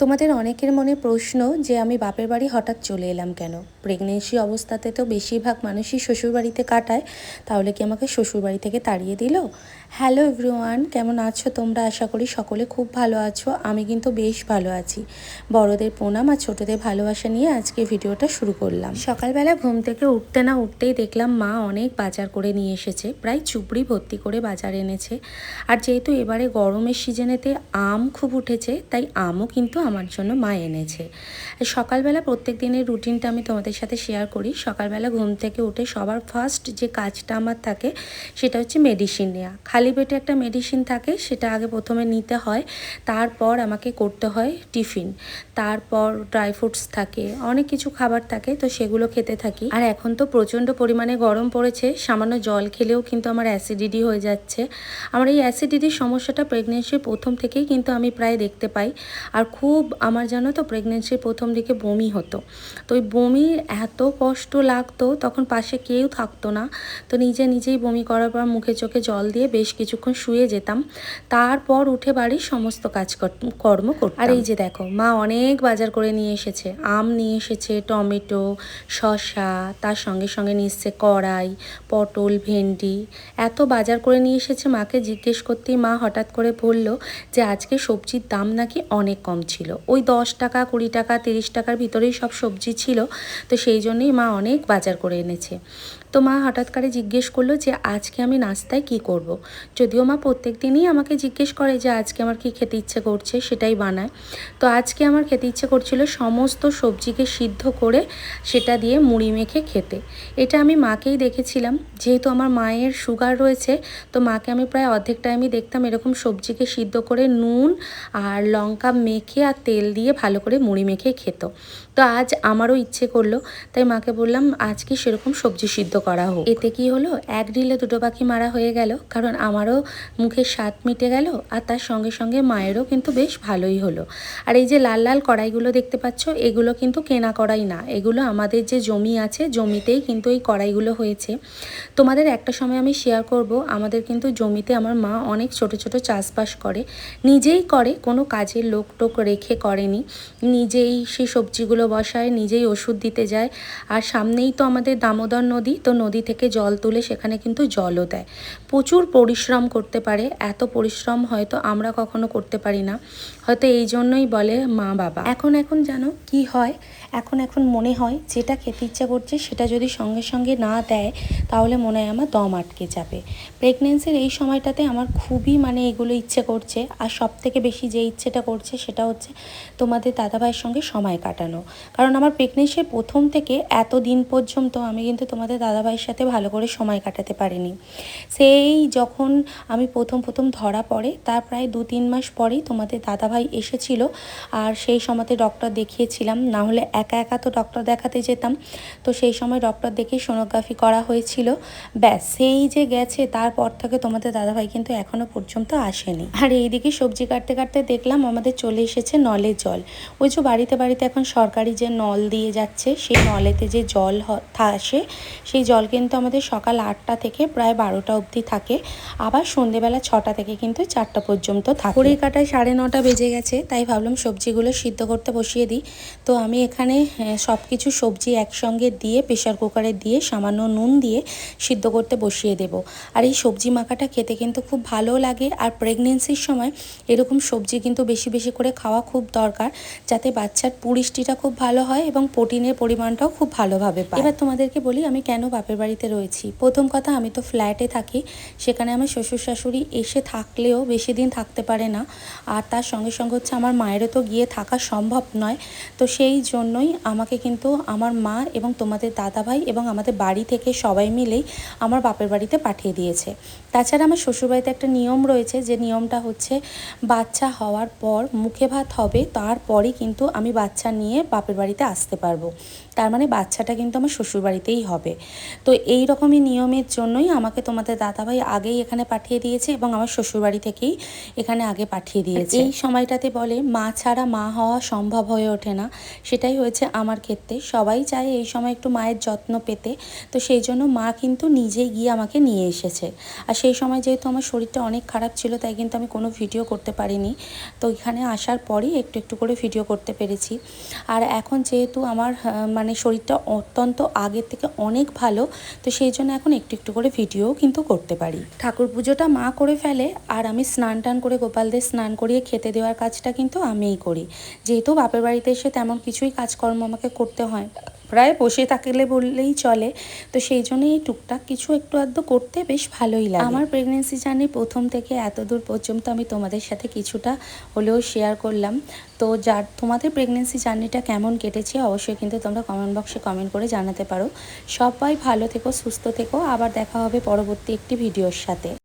তোমাদের অনেকের মনে প্রশ্ন যে আমি বাপের বাড়ি হঠাৎ চলে এলাম কেন? প্রেগনেন্সি অবস্থাতে তো বেশিরভাগ মানুষই শ্বশুরবাড়িতে কাটায়, তাহলে কি আমাকে শ্বশুরবাড়ি থেকে তাড়িয়ে দিল? হ্যালো এভরিওয়ান, কেমন আছো তোমরা? আশা করি সকলে খুব ভালো আছো। আমি কিন্তু বেশ ভালো আছি। বড়দের প্রণাম আর ছোটদের ভালোবাসা নিয়ে আজকে ভিডিওটা শুরু করলাম। সকালবেলা ঘুম থেকে উঠতে না উঠতেই দেখলাম মা অনেক বাজার করে নিয়ে এসেছে, প্রায় চুবড়ি ভর্তি করে বাজার এনেছে। আর যেহেতু এবারে গরমের সিজনেতে আম খুব উঠেছে, তাই আমও কিন্তু আমার জন্য মা এনেছে। সকালবেলা প্রত্যেক দিনের রুটিনটা আমি তোমাদের সাথে শেয়ার করি। সকালবেলা ঘুম থেকে উঠে সবার ফার্স্ট যে কাজটা আমার থাকে সেটা হচ্ছে মেডিসিন নেওয়া। খালি পেটে একটা মেডিসিন থাকে, সেটা আগে প্রথমে নিতে হয়। তারপর আমাকে করতে হয় টিফিন, তারপর ড্রাই ফ্রুটস থাকে, অনেক কিছু খাবার থাকে, তো সেগুলো খেতে থাকি। আর এখন তো প্রচণ্ড পরিমাণে গরম পড়েছে, সামান্য জল খেলেও কিন্তু আমার অ্যাসিডিটি হয়ে যাচ্ছে। আমার এই অ্যাসিডিটির সমস্যাটা প্রেগনেন্সির প্রথম থেকেই কিন্তু আমি প্রায় দেখতে পাই। আর খুব আমার জানো তো প্রেগনেন্সির প্রথম দিকে বমি হতো, তো ওই বমির এত কষ্ট লাগতো, তখন পাশে কেউ থাকতো না, তো নিজেই বমি করার পর মুখে চোখে জল দিয়ে বেশ কিছুক্ষণ শুয়ে যেতাম। তারপর উঠে বাড়ির সমস্ত কর্ম করতাম। আর এই যে দেখো, মা অনেক বাজার করে নিয়ে এসেছে। আম নিয়ে এসেছে, টমেটো, শসা, তার সঙ্গে সঙ্গে নিচ্ছে কড়াই, পটল, ভেন্ডি, এত বাজার করে নিয়ে এসেছে। মাকে জিজ্ঞেস করতেই মা হঠাৎ করে বলল যে আজকে সবজির দাম নাকি অনেক কম ছিল, ওই 10 টাকা 20 টাকা 30 টাকার ভিতরেই সব সবজি ছিল, তো সেই জন্যই মা অনেক বাজার করে এনেছে। তো মা হঠাৎ করে জিজ্ঞেস করলো যে আজকে আমি নাস্তায় কি করব। যদিও মা প্রত্যেক দিনই আমাকে জিজ্ঞেস করে যে আজকে আমার কি খেতে ইচ্ছে করছে সেটাই বানায়, তো আজকে আমার খেতে ইচ্ছে করছিল সমস্ত সবজিকে সিদ্ধ করে সেটা দিয়ে মুড়ি মেখে খেতে। এটা আমি মাকেই দেখেছিলাম, যেহেতু আমার মায়ের সুগার রয়েছে, তো মাকে আমি প্রায় অর্ধেক টাইমই দেখতাম এরকম সবজিকে সিদ্ধ করে নুন আর লঙ্কা মেখে আর তেল দিয়ে ভালো করে মুড়ি মেখে খেত। তো আজ আমারও ইচ্ছে করলো, তাই মাকে বললাম আজকে সেরকম সবজি সিদ্ধ করা হোক। এতে কি হলো, এক ঢিলে দুটো পাখি মারা হয়ে গেল, কারণ আমারও মুখের স্বাদ মিটে গেল, আর তার সঙ্গে সঙ্গে মায়েরও কিন্তু বেশ ভালোই হলো। আর এই যে লাল লাল কড়াইগুলো দেখতে পাচ্ছ, এগুলো কিন্তু কেনা কড়াই না, এগুলো আমাদের যে জমি আছে জমিতেই কিন্তু এই কড়াইগুলো হয়েছে। তোমাদের একটা সময় আমি শেয়ার করব, আমাদের কিন্তু জমিতে আমার মা অনেক ছোট ছোট চাষবাস করে, নিজেই করে, কোনো কাজের লোক টোক রেখে করেনি, নিজেই সেই সবজিগুলো বসায়, নিজেই ওষুধ দিতে যায়। আর সামনেই তো আমাদের দামোদর নদী, তো নদী থেকে জল তুলে সেখানে কিন্তু জলও দেয়। প্রচুর পরিশ্রম করতে পারে, এত পরিশ্রম হয়তো আমরা কখনো করতে পারি না, হয়তো এই জন্যই বলে মা বাবা। এখন জানো কি হয়, এখন মনে হয় যেটা খেতে ইচ্ছা করছে সেটা যদি সঙ্গে সঙ্গে না দেয় তাহলে মনে হয় আমার দম আটকে যাবে। প্রেগনেন্সির এই সময়টাতে আমার খুবই এগুলো ইচ্ছে করছে, আর সব থেকে বেশি যে ইচ্ছেটা করছে সেটা হচ্ছে তোমাদের দাদাভাইয়ের সঙ্গে সময় কাটানো। কারণ আমার প্রেগনেন্সির প্রথম থেকে এত দিন পর্যন্ত আমি কিন্তু তোমাদের দাদাভাইয়ের সাথে ভালো করে সময় কাটাতে পারিনি। সেই যখন আমি প্রথম ধরা পড়ে, তার প্রায় 2-3 মাস পরেই তোমাদের দাদাভাই এসেছিল, আর সেই সময়তে ডক্টর দেখিয়েছিলাম, না হলে একা তো ডক্টর দেখাতে যেতাম। তো সেই সময় ডক্টর দেখে সোনোগ্রাফি করা হয়েছিল, ব্যাস সেই যে গেছে, তারপর থেকে তোমাদের দাদাভাই কিন্তু এখনও পর্যন্ত আসেনি। আর এইদিকে সবজি কাটতে কাটতে দেখলাম আমাদের চলে এসেছে নলের জল। ওই যে বাড়িতে এখন সরকারি যে নল দিয়ে যাচ্ছে, সেই নলেতে যে জল আসে, সেই জল কিন্তু আমাদের সকাল 8টা থেকে প্রায় 12টা অবধি থাকে, আবার সন্ধেবেলা 6টা থেকে কিন্তু 4টা পর্যন্ত থাকে। ঘড়ির কাটায় 9:30 বেজে গেছে, তাই ভাবলাম সবজিগুলো সিদ্ধ করতে বসিয়ে দিই। তো আমি এখানে সব কিছু সবজি একসঙ্গে দিয়ে প্রেশার কুকারে দিয়ে সামান্য নুন দিয়ে সিদ্ধ করতে বসিয়ে দেব। আর এই সবজি মাখাটা খেতে কিন্তু খুব ভালো লাগে, আর প্রেগনেন্সির সময় এরকম সবজি কিন্তু বেশি বেশি করে খাওয়া খুব দরকার, যাতে বাচ্চার পুষ্টিটা খুব ভালো হয় এবং প্রোটিনের পরিমাণটাও খুব ভালোভাবে পায়। এবার তোমাদেরকে বলি আমি কেন বাপের বাড়িতে রয়েছি। প্রথম কথা, আমি তো ফ্ল্যাটে থাকি, সেখানে আমার শ্বশুর শাশুড়ি এসে থাকলেও বেশি দিন থাকতে পারে না, আর তার সঙ্গে সঙ্গে হচ্ছে আমার মায়েরও তো গিয়ে থাকা সম্ভব নয়। তো সেই জন্যই আমাকে কিন্তু আমার মা এবং তোমাদের দাদাভাই এবং আমাদের বাড়ি থেকে সবাই মিলেই আমার বাপের বাড়িতে পাঠিয়ে দিয়েছে। তাছাড়া আমার শ্বশুরবাড়িতে একটা নিয়ম রয়েছে, যে নিয়মটা হচ্ছে বাচ্চা হওয়ার পর মুখে ভাত হবে, তারপরই কিন্তু আমি বাচ্চা নিয়ে বাপের বাড়িতে আসতে পারবো। তার বাচ্চাটা কিন্তু আমার শ্বশুরবাড়িতেই হবে। তো এই রকমই নিয়মের জন্যই আমাকে তোমাদের দাদাভাই আগেই এখানে পাঠিয়ে দিয়েছে এবং আমার শ্বশুরবাড়ি থেকেই এখানে আগে পাঠিয়ে দিয়েছে। এই সময়টাতে বলে মা ছাড়া মা হওয়া সম্ভব হয়ে ওঠে না, সেটাই হয়েছে আমার ক্ষেত্রে। সবাই চায় এই সময় একটু মায়ের যত্ন পেতে, তো সেই জন্য মা কিন্তু নিজেই গিয়ে আমাকে নিয়ে এসেছে। আর সেই সময় যেহেতু আমার শরীরটা অনেক খারাপ ছিল, তাই কিন্তু আমি কোনো ভিডিও করতে পারিনি। তো এখানে আসার পরই একটু একটু করে ভিডিও করতে পেরেছি। আর এখন যেহেতু আমার মানে শরীরটা অত্যন্ত আগের থেকে অনেক ভালো, তো সেই জন্য এখন একটু একটু করে ভিডিও কিন্তু করতে পারি। ঠাকুর পুজোটা মা করে ফেলে, আর আমি স্নান টান করে গোপালদের স্নান করিয়ে খেতে দেওয়ার কাজটা কিন্তু আমিই করি। যেহেতু বাপের বাড়িতে এসে তেমন কিছুই কাজকর্ম আমাকে করতে হয়, প্রায় বসে থাকলে বললেই চলে, তো সেই জন্য এই টুকটাক কিছু একটু আধটু করতে বেশ ভালোই লাগে। আমার প্রেগনেন্সি জার্নি প্রথম থেকে এত দূর পর্যন্ত আমি তোমাদের সাথে কিছুটা হলেও শেয়ার করলাম। তো যার তোমাদের প্রেগনেন্সি জার্নিটা কেমন কেটেছে অবশ্যই কিন্তু তোমরা কমেন্ট বক্সে কমেন্ট করে জানাতে পারো। সবাই ভালো থেকো, সুস্থ থেকো, আবার দেখা হবে পরবর্তী একটি ভিডিওর সাথে।